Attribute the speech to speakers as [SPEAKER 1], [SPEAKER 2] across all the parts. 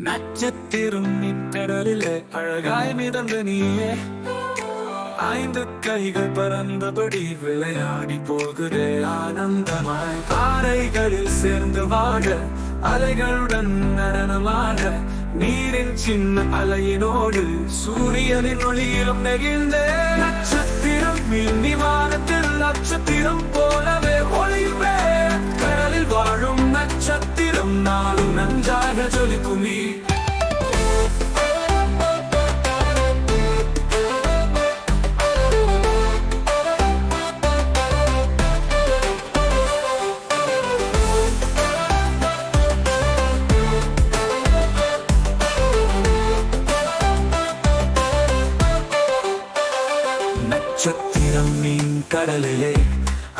[SPEAKER 1] நட்சத்திரம் கடலிலே அழகாய் மிதந்த நீயே, ஐந்து கைகள் பறந்தபடி விளையாடி போகுதே ஆனந்தமாய். பாறைகளில் சேர்ந்து வாழ, அலைகளுடன் நடனமாட, நீரின் சின்ன அலையினோடு சூரியனின் ஒளியிலும் நெகிழ்ந்தே. நட்சத்திரம் மின்னி வானத்தில் நட்சத்திரம் போலவே ஒளியுமே. கடலில் வாழும் நட்சத்திரம் நாளும் நன்றாக ஜொலிக்குமே. நட்சத்திரம் மீன் கடலிலே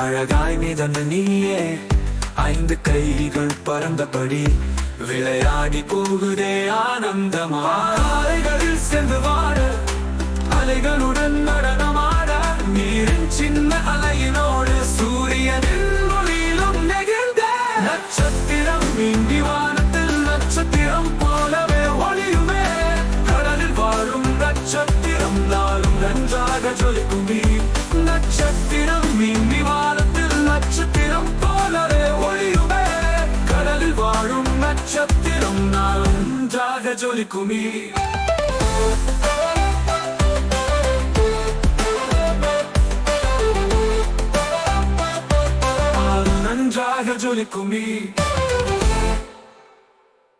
[SPEAKER 1] அழகாய் மிதந்த நீயே, ஐந்து கைகள் பறந்தபடி விளையாடி போகுதே ஆனந்தமாய். அலைகளில் சென்று வாட, அலைகளுடன் நடனமாட, நீரின் சின்ன அலையினோடு சூரியனின் ஒளியிலும் நெகிழ்ந்த. நட்சத்திரம் மீண்டி வானத்தில் நட்சத்திரம் போலவே ஒளியுமே. கடலில் வாழும் நட்சத்திரம் நாளும் நன்றாக ஜொலிக்குமே. நட்சத்திரம் மின்னி வானத்தில் நட்சத்திரம் போலவே ஒளியுமே. கடலில் வாழும் நட்சத்திரம் நாளும் நன்றாக ஜொலிக்குமே. நன்றாக ஜொலிக்குமே.